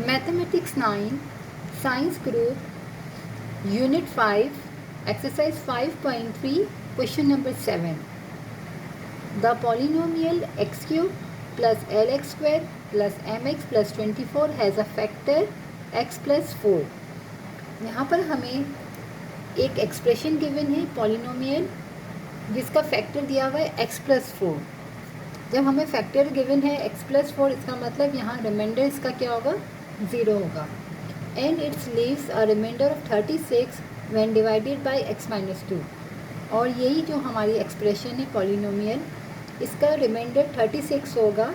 Mathematics 9, Science Group, Unit 5, Exercise 5.3, Question number 7. The polynomial x cube plus lx square plus mx plus 24 has a factor x plus 4. यहाँ पर हमें एक expression given है polynomial जिसका factor दिया हुआ है x प्लस 4. जब हमें फैक्टर गिवन है x प्लस 4, इसका मतलब यहाँ रिमाइंडर इसका क्या होगा, 0 होगा. And it's leaves a reminder of 36 when divided by x minus 2. और यही जो हमारी एक्सप्रेशन है पॉलिनोमियल, इसका रिमाइंडर 36 होगा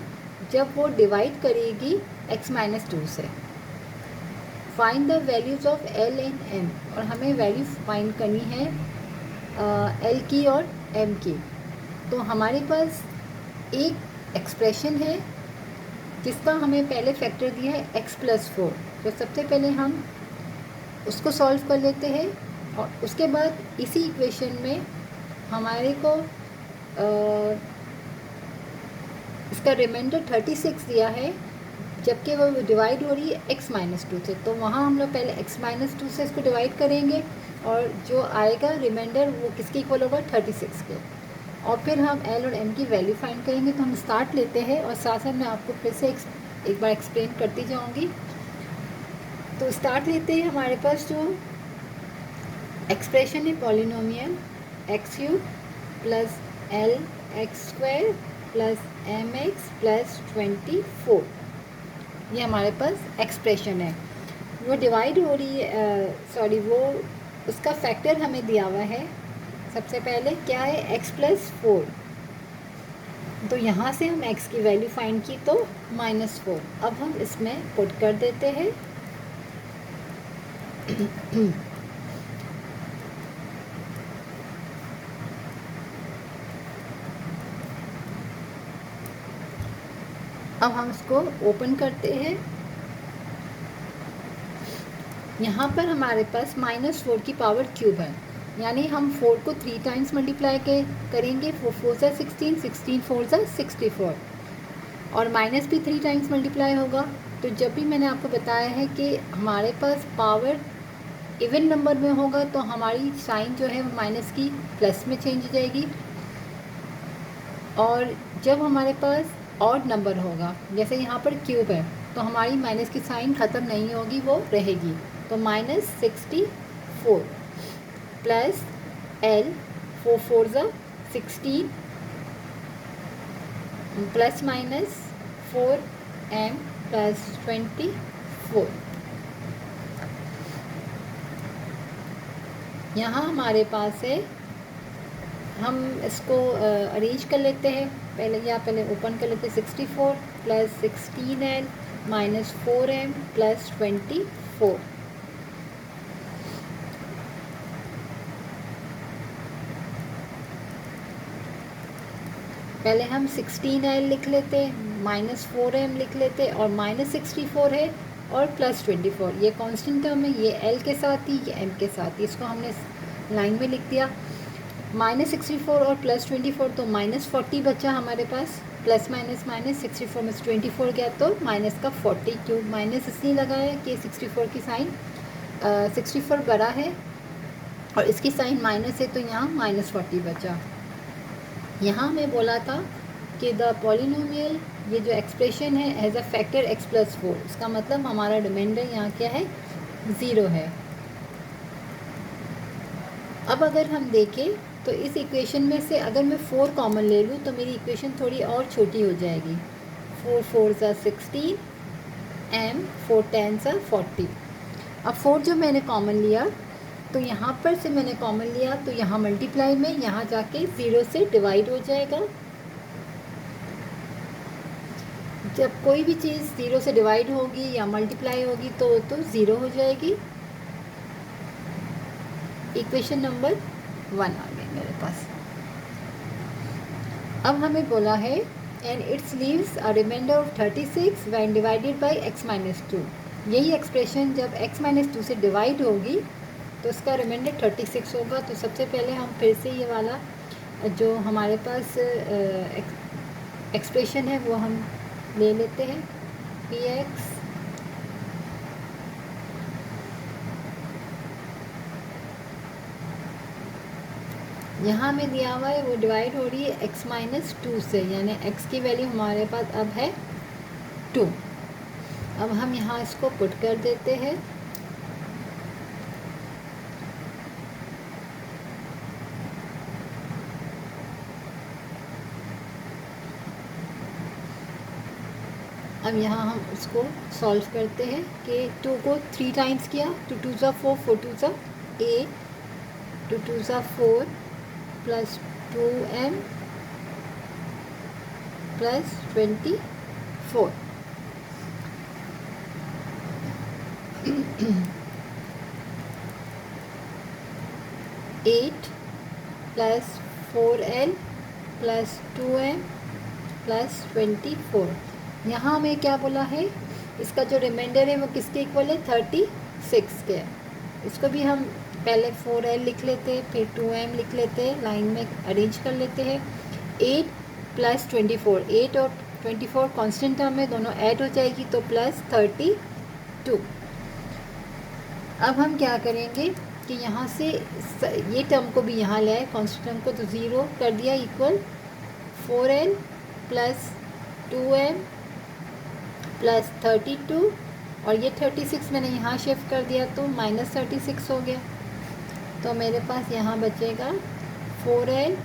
जब वो डिवाइड करेगी x माइनस 2 से. Find the values of l and m. और हमें वैल्यू फाइंड करनी है l की और m की. तो हमारे पास एक एक्सप्रेशन है जिसका हमें पहले फैक्टर दिया है x प्लस 4. तो सबसे पहले हम उसको सॉल्व कर लेते हैं और उसके बाद इसी इक्वेशन में हमारे को इसका रिमाइंडर 36 दिया है जबकि वो डिवाइड हो रही है x माइनस 2 से. तो वहाँ हम लोग पहले x माइनस 2 से इसको डिवाइड करेंगे और जो आएगा रिमाइंडर वो किसके इक्वल होगा, 36 के. और फिर हम l और m की वैल्यू फाइंड करेंगे. तो हम स्टार्ट लेते हैं और साथ साथ मैं आपको फिर से एक बार एक्सप्लेन करती जाऊंगी. तो स्टार्ट लेते हैं. हमारे पास जो एक्सप्रेशन है polynomial x cube plus l x square plus m x plus 24, ये हमारे पास एक्सप्रेशन है. वो डिवाइड हो रही है, वो उसका फैक्टर हमें दिया हुआ है. सबसे पहले क्या है, x प्लस 4. तो यहाँ से हम x की वैल्यू फाइंड की तो -4. अब हम इसमें पुट कर देते हैं. अब हम इसको ओपन करते हैं. यहाँ पर हमारे पास -4 की पावर क्यूब है, यानी हम 4 को 3 टाइम्स मल्टीप्लाई करेंगे. 4 4 ज़ा 16, 16 4 ज़ा 64 और माइनस भी 3 टाइम्स मल्टीप्लाई होगा. तो जब भी मैंने आपको बताया है कि हमारे पास पावर इवन नंबर में होगा तो हमारी साइन जो है वो माइनस की प्लस में चेंज हो जाएगी. और जब हमारे पास ऑड नंबर होगा, जैसे यहाँ पर क्यूब है, तो हमारी माइनस की साइन ख़त्म नहीं होगी, वो रहेगी. तो -64 प्लस l 4 4 ज़ा 16 प्लस माइनस 4m प्लस 24. यहाँ हमारे पास है, हम इसको अरेंज कर लेते हैं. पहले ओपन कर लेते हैं. 64 plus 16l minus 4m plus 24. पहले हम 16l लिख लेते, -4m लिख लेते और -64 है और प्लस 24. ये कांस्टेंट टर्म है, ये l के साथ ही, ये m के साथ ही. इसको हमने लाइन में लिख दिया. -64 और प्लस 24, तो -40 बचा हमारे पास. प्लस माइनस माइनस 64 में से 24 गया तो माइनस का 40. क्यों माइनस इसलिए लगाया कि 64 की साइन 64 बड़ा है और इसकी साइन माइनस है, तो यहाँ -40 बचा. यहाँ मैं बोला था कि द पॉलिनोमियल, ये जो एक्सप्रेशन है, has a factor x plus 4. इसका मतलब हमारा रिमाइंडर यहाँ क्या है, 0 है. अब अगर हम देखें तो इस इक्वेशन में से अगर मैं 4 कॉमन ले लूँ तो मेरी इक्वेशन थोड़ी और छोटी हो जाएगी. 4 4 ज़ा 16 m 4 10 ज़ा 40. अब 4 जो मैंने कॉमन लिया तो यहाँ पर से मैंने कॉमन लिया तो यहाँ मल्टीप्लाई में यहाँ जाके 0 से डिवाइड हो जाएगा. जब कोई भी चीज़ 0 से डिवाइड होगी या मल्टीप्लाई होगी तो 0 हो जाएगी. इक्वेशन नंबर 1 आ गई मेरे पास. अब हमें बोला है and it's leaves a reminder of 36 when divided by x minus 2. यही एक्सप्रेशन जब x माइनस 2 से डिवाइड होगी तो इसका रिमाइंडर 36 होगा. तो सबसे पहले हम फिर से ये वाला जो हमारे पास एक्सप्रेशन है वो हम ले लेते हैं. px यहाँ में दिया हुआ है वो डिवाइड हो रही है x माइनस 2 से, यानी x की वैल्यू हमारे पास अब है 2। अब हम यहाँ इसको पुट कर देते हैं। अब यहाँ हम उसको सॉल्व करते हैं कि 2 को 3 टाइम्स किया, 2 2 ज़ा 4, 4 2 ज़ा 8, 2 2 ज़ा 4 plus 2m plus 24। Eight plus 4l plus 2m plus 24। यहाँ हमें क्या बोला है, इसका जो रिमाइंडर है वो किसके इक्वल है, 36 के। इसको भी हम पहले 4l लिख लेते हैं, फिर 2m लिख लेते हैं, लाइन में अरेंज कर लेते हैं। 8 प्लस 24, 8 और 24 कांस्टेंट टर्म में, दोनों ऐड हो जाएगी तो प्लस 32। अब हम क्या करेंगे कि यहाँ से ये टर्म को भी यहाँ ले आए, कांस्टेंट टर्म को, तो 0 कर दिया equal 4l plus 2m plus 32, और ये 36 मैंने यहाँ शिफ्ट कर दिया तो माइनस 36 हो गया। तो मेरे पास यहाँ बचेगा 4l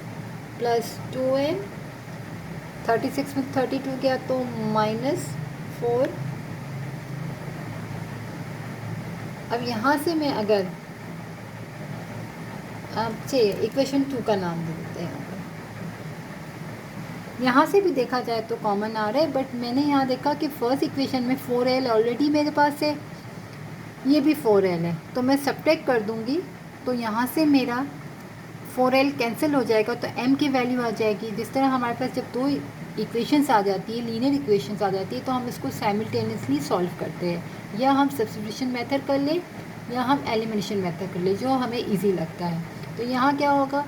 प्लस 2m, 36 में 32 गया तो -4। अब यहाँ से मैं अगर आपसे इक्वेशन 2 का नाम दे देते हैं, यहाँ से भी देखा जाए तो कॉमन आ रहा है, बट मैंने यहाँ देखा कि फर्स्ट इक्वेशन में 4l ऑलरेडी मेरे पास है, ये भी 4l है, तो मैं सब्ट्रैक्ट कर दूँगी तो यहाँ से मेरा 4l कैंसिल हो जाएगा, तो m की वैल्यू आ जाएगी। जिस तरह हमारे पास जब दो इक्वेशंस आ जाती है, लीनियर इक्वेशंस आ जाती है, तो हम इसको साइमल्टेनियसली सॉल्व करते हैं, या हम सब्स्टिट्यूशन मेथड कर लें या हम एलिमिनेशन मेथड कर लें, जो हमें ईजी लगता है। तो यहाँ क्या होगा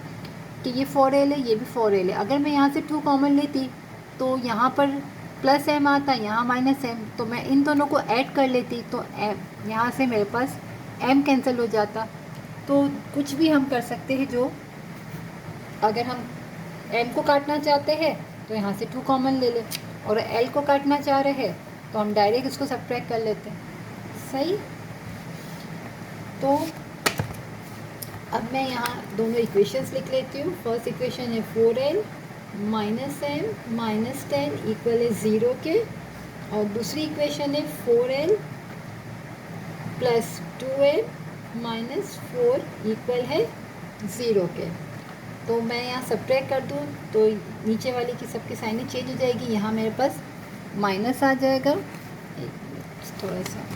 कि ये 4l है, ये भी 4l है। अगर मैं यहाँ से 2 कॉमन लेती तो यहाँ पर प्लस m आता, यहाँ माइनस m, तो मैं इन दोनों को ऐड कर लेती तो यहाँ से मेरे पास m कैंसिल हो जाता। तो कुछ भी हम कर सकते हैं, जो अगर हम m को काटना चाहते हैं तो यहाँ से 2 कॉमन ले लें, और l को काटना चाह रहे हैं तो हम डायरेक्ट इसको सब्ट्रैक्ट कर लेते हैं। सही। तो अब मैं यहाँ दोनों इक्वेशंस लिख लेती हूँ। फर्स्ट इक्वेशन है 4l minus m minus 10 equal है 0 के, और दूसरी इक्वेशन है 4l plus 2m minus 4 equal है 0 के। तो मैं यहाँ सब्ट्रैक्ट कर दूँ तो नीचे वाली की सबकी साइनें चेंज हो जाएगी, यहाँ मेरे पास माइनस आ जाएगा। थोड़ा सा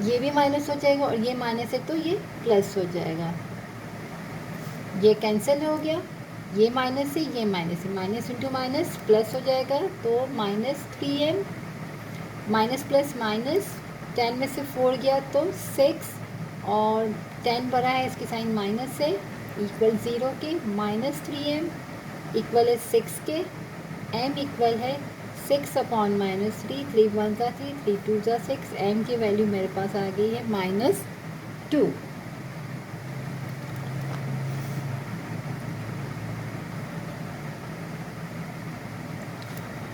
ये भी माइनस हो जाएगा, और ये माइनस है तो ये प्लस हो जाएगा, ये कैंसिल हो गया, ये माइनस से ये माइनस है, माइनस इंटू माइनस प्लस हो जाएगा, तो -3m माइनस प्लस माइनस, 10 में से 4 गया तो 6, और 10 बड़ा है, इसकी साइन माइनस है, इक्वल 0 के, -3m इक्वल है 6 के, m इक्वल है 6 अपॉन -3, 3 1 ज़ा 3, 3 2 ज़ा 6, m की वैल्यू मेरे पास आ गई है -2।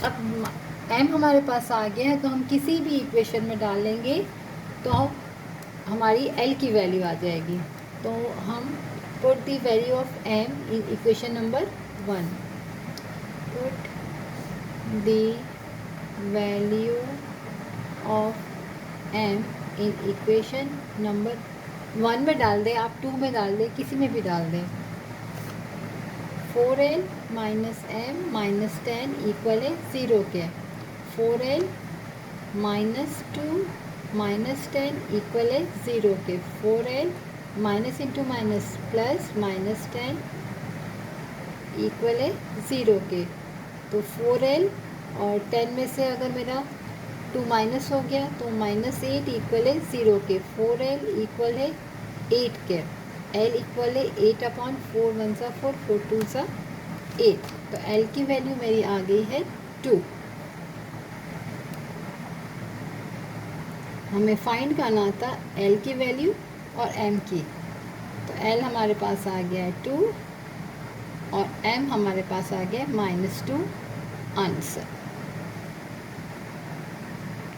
अब m हमारे पास आ गया है, तो हम किसी भी इक्वेशन में डाल लेंगे तो हमारी l की वैल्यू आ जाएगी। तो हम put the value of m in equation number 1। Put the value of m in equation number 1 में डाल दें, आप 2 में डाल दें, किसी में भी डाल दें। 4l minus m minus 10 equal है 0 के, 4l माइनस 2 माइनस 10 इक्वल है 0 के, 4l minus into minus plus minus 10 equal है 0 के। तो 4l और 10 में से अगर मेरा 2 माइनस हो गया तो -8 इक्वल है 0 के, 4l इक्वल है 8 के, l इक्वल है 8 अपॉन 4 1 ज़ा 4, 4 2 ज़ा 8। तो l की वैल्यू मेरी आ गई है 2। हमें फाइंड करना था एल की वैल्यू और एम की। तो एल हमारे पास आ गया है 2 और एम हमारे पास आ गया -2 आंसर।